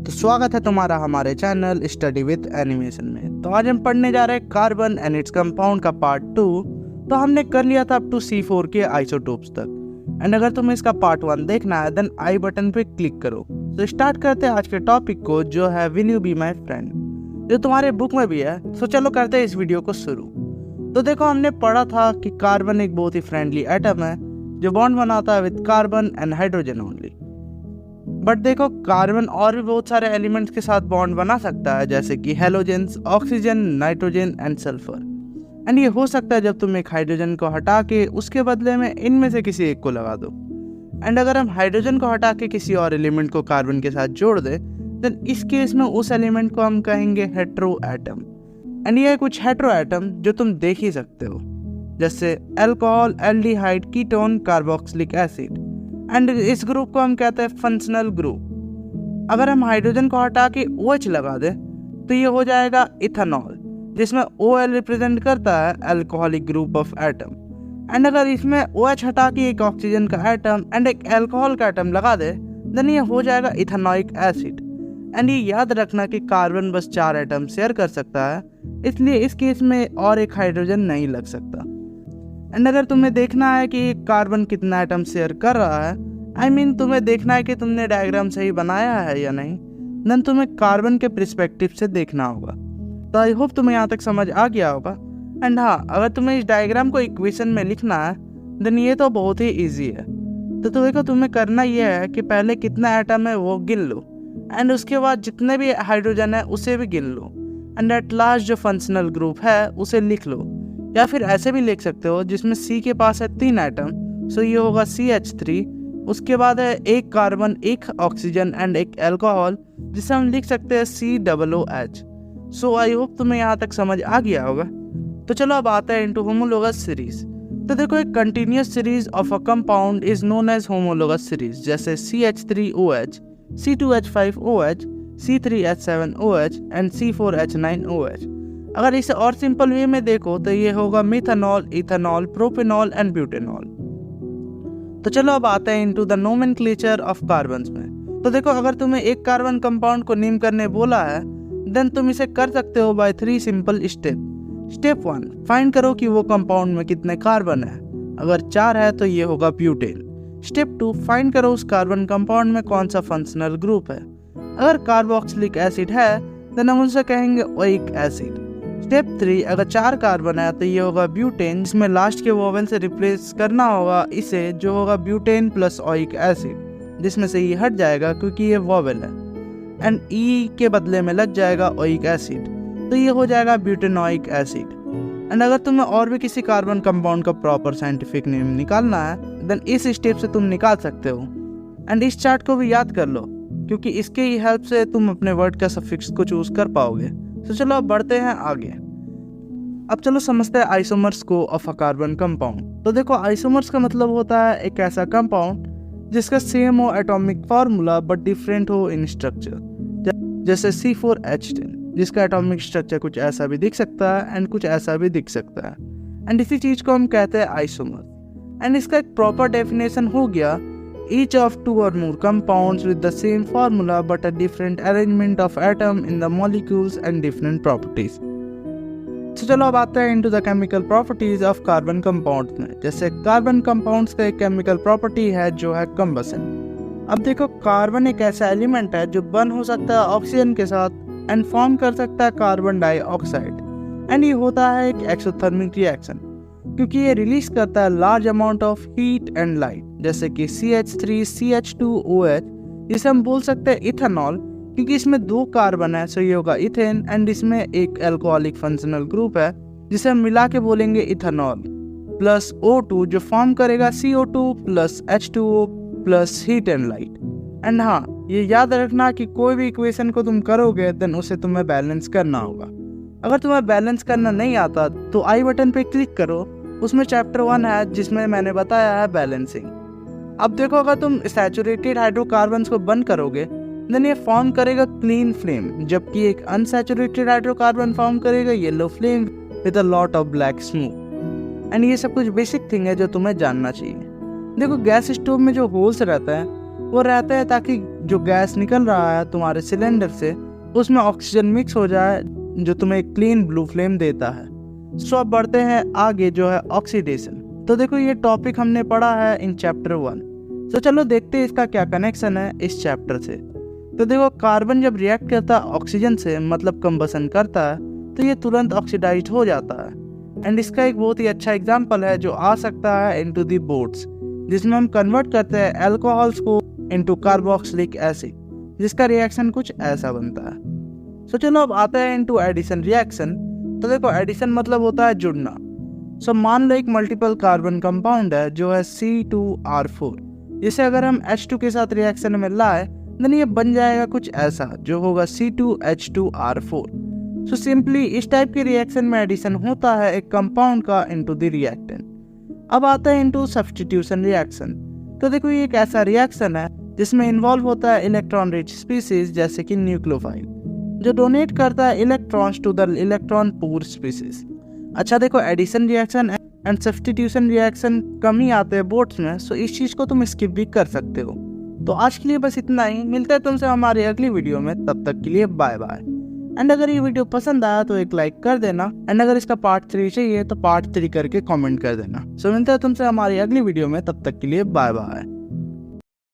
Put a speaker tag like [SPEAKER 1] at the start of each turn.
[SPEAKER 1] तो स्वागत है तुम्हारा हमारे चैनल स्टडी विद एनिमेशन में। तो आज हम पढ़ने जा रहे हैं कार्बन एंड इट्स कंपाउंड का पार्ट 2। तो हमने कर लिया था अप टू C4 के आइसोटोप्स तक। एंड अगर तुम्हें इसका पार्ट 1 देखना है देन आई बटन पे क्लिक करो। तो स्टार्ट करते हैं आज के टॉपिक को, जो है will you be my friend, जो तुम्हारे बुक में भी है। तो चलो करते हैं इस वीडियो को शुरू। तो देखो, हमने पढ़ा था कि कार्बन एक बहुत ही फ्रेंडली एटम है जो बॉन्ड बनाता है with carbon and hydrogen only. But देखो, कार्बन और भी बहुत सारे एलिमेंट्स के साथ बॉन्ड बना सकता है, जैसे कि halogens, oxygen, nitrogen and sulphur. And ये हो सकता है जब तुम एक हाइड्रोजन को हटा के उसके बदले में इनमें से किसी एक को लगा दो। एंड अगर हम हाइड्रोजन को हटा के किसी और एलिमेंट को कार्बन के साथ जोड़ दे देन इस केस में उस एलिमेंट को हम कहेंगे हेट्रो एटम। एंड ये कुछ हेट्रो एटम जो तुम देख ही सकते हो, जैसे alcohol, aldehyde, ketone, carboxylic acid. And इस ग्रुप को हम कहते हैं फंक्शनल ग्रुप। अगर हम हाइड्रोजन को हटा के OH लगा दे तो ये हो जाएगा इथेनॉल, जिसमें OL रिप्रेजेंट करता है alcoholic group of atom. And अगर इसमें OH हटा के एक ऑक्सीजन का एटम एंड एक अल्कोहल का एटम लगा दे देन ये हो जाएगा इथेनोइक एसिड। एंड ये याद रखना कि कार्बन बस 4 एटम शेयर कर सकता है, इसलिए इस केस में और एक हाइड्रोजन नहीं लग सकता। एंड अगर तुम्हें देखना है कि कार्बन कितना एटम शेयर कर रहा है, तुम्हें देखना है कि तुमने डायग्राम सही बनाया है या नहीं, देन तुम्हें कार्बन के पर्सपेक्टिव से देखना होगा। तो आई होप तुम्हें यहाँ तक समझ आ गया होगा। एंड हाँ, अगर तुम्हें इस डायग्राम को इक्वेशन में लिखना है देन ये तो बहुत ही ईजी है। तो देखो, तुम्हें करना यह है कि पहले कितना एटम है वो गिन लो, एंड उसके बाद जितने भी हाइड्रोजन है उसे भी गिन लो, एंड एट लास्ट जो फंक्शनल ग्रुप है उसे लिख लो। या फिर ऐसे भी लिख सकते हो जिसमें C के पास है 3 एटम, सो ये होगा CH3। उसके बाद है एक कार्बन, एक ऑक्सीजन एंड एक अल्कोहल, जिसे हम लिख सकते हैं COOH। सो आई होप तुम्हें यहाँ तक समझ आ गया होगा। तो चलो अब आते हैं इनटू होमोलोगस सीरीज। तो देखो, एक continuous series of a compound is known as homologous series, जैसे CH3OH, C2H5OH, C3H7OH and C4H9OH। अगर इसे और सिंपल वे में देखो तो ये होगा methanol, ethanol, propanol and butanol. तो चलो अब आते हैं into the nomenclature of carbons में। तो देखो, अगर तुम्हें एक कार्बन कंपाउंड को नेम करने बोला है देन तुम इसे कर सकते हो by 3 simple step. Step 1, find करो कि वो कंपाउंड में कितने कार्बन है। अगर 4 है तो ये होगा ब्यूटेन। स्टेप 2, फाइंड करो उस कार्बन कंपाउंड में कौन सा फंक्शनल ग्रुप है। अगर कार्बोक्सिलिक एसिड है देन हम उसे कहेंगे ओइक एसिड। स्टेप 3, अगर 4 कार्बन है तो ये होगा ब्यूटेन, जिसमें लास्ट के वोवेल से रिप्लेस करना होगा इसे, जो होगा ब्यूटेन प्लस ओइक एसिड, जिसमें से ये हट जाएगा क्योंकि ये वोवेल है, एंड E के बदले में लग जाएगा ओइक एसिड, तो ये हो जाएगा ब्यूटेनोइक एसिड। एंड अगर तुम्हें और भी किसी कार्बन कंपाउंड का प्रॉपर साइंटिफिक नेम निकालना है देन इस स्टेप से तुम निकाल सकते हो। एंड इस चार्ट को भी याद कर लो, क्योंकि इसके ही हेल्प से तुम अपने वर्ड का सफिक्स को चूज कर पाओगे। तो चलो अब बढ़ते हैं आगे। अब चलो समझते हैं आइसोमर्स को ऑफ अ कार्बन कंपाउंड। तो देखो, आइसोमर्स का मतलब होता है एक ऐसा कंपाउंड जिसका सेम हो एटॉमिक फार्मूला बट डिफरेंट हो इन स्ट्रक्चर, जैसे C4H10, जिसका एटॉमिक स्ट्रक्चर कुछ ऐसा भी दिख सकता है एंड कुछ ऐसा भी दिख सकता है। एंड इसी चीज को हम कहते हैं आइसोमर। एंड इसका एक प्रॉपर डेफिनेशन हो गया, each of 2 or more compounds with the same formula but a different arrangement of atom in the molecules and different properties। तो चलो अब आते हैं into the chemical properties of carbon compounds में। जैसे कार्बन कंपाउंड्स का एक केमिकल प्रॉपर्टी है जो है कंबसन। अब देखो, कार्बन एक ऐसा एलिमेंट है जो बर्न हो सकता है ऑक्सीजन के साथ एंड फॉर्म कर सकता है कार्बन डाइऑक्साइड। एंड ये होता है एक एक्सोथर्मिक रिएक्शन, क्योंकि ये रिलीज करता है large amount of heat and light, जैसे कि CH3CH2OH, जिसे हम बोल सकते हैं इथेनॉल, क्योंकि इसमें 2 कार्बन है, सो ये होगा इथेन। एंड इसमें एक अल्कोहलिक फंक्शनल ग्रुप है जिसे हम मिला के बोलेंगे इथेनॉल, प्लस O2 जो फॉर्म करेगा CO2 plus H2O plus heat and light. And हाँ, ये याद रखना कि कोई भी इक्वेशन को तुम करोगे देन उसे तुम्हें बैलेंस करना होगा। अगर तुम्हें बैलेंस करना नहीं आता तो आई बटन पे क्लिक करो, उसमें चैप्टर 1 है जिसमें मैंने बताया है बैलेंसिंग। अब देखो, अगर तुम सैचुरेटेड हाइड्रोकार्बन्स को बंद करोगे देन ये फॉर्म करेगा क्लीन फ्लेम, जबकि एक अनसैचुरेटेड हाइड्रोकार्बन फॉर्म करेगा yellow flame with a lot of black smoke. And ये सब कुछ बेसिक थिंग है जो तुम्हें जानना चाहिए। देखो, गैस स्टोव में जो होल्स रहता है वो रहता है ताकि जो गैस निकल रहा है तुम्हारे सिलेंडर से उसमें ऑक्सीजन मिक्स हो जाए, जो तुम्हें क्लीन ब्लू फ्लेम देता है। सो अब बढ़ते हैं आगे, जो है ऑक्सीडेशन। तो देखो ये टॉपिक हमने पढ़ा है इन चैप्टर 1। तो चलो देखते हैं इसका क्या कनेक्शन है इस चैप्टर से। तो देखो कार्बन जब रिएक्ट करता है ऑक्सीजन से, मतलब कंबसन करता है, तो ये तुरंत ऑक्सीडाइज्ड हो जाता है। एंड इसका एक बहुत ही अच्छा एग्जांपल है जो आ सकता है इनटू दी बोट्स, जिसमें हम कन्वर्ट करते हैं अल्कोहल्स को इनटू कार्बोक्सिलिक एसिड, जिसका रिएक्शन कुछ ऐसा बनता है। सो चलो अब आते हैं इनटू एडिशन रिएक्शन। तो देखो एडिशन मतलब होता है जुड़ना। सो मान लो एक मल्टीपल कार्बन कंपाउंड है जो है C2R4, जिसे अगर हम H2 के साथ रिएक्शन में लाए देन ये बन जाएगा कुछ ऐसा जो होगा C2H2R4। सो सिंपली इस टाइप के रिएक्शन में एडिशन होता है एक कंपाउंड का इनटू द रिएक्टेंट। अब आता है इनटू सब्स्टिट्यूशन रिएक्शन। तो देखो ये एक ऐसा रिएक्शन है जिसमें इन्वॉल्व होता है इलेक्ट्रॉन रिच स्पीसीज जैसे कि न्यूक्लियोफाइल, जो डोनेट करता है electrons to the electron poor species. अच्छा देखो addition reaction and substitution reaction कम ही आते हैं बोट्स में, सो इस चीज को तुम स्किप भी कर सकते हो। तो आज के लिए बस इतना ही, मिलते हैं तुमसे हमारी अगली वीडियो में, तब तक के लिए बाय बाय। एंड अगर ये वीडियो पसंद आया तो एक लाइक कर देना, एंड अगर इसका पार्ट 3 चाहिए तो पार्ट 3 करके कमेंट कर देना। सो मिलते हैं तुमसे हमारी अगली वीडियो में, तब तक के लिए बाय बाय।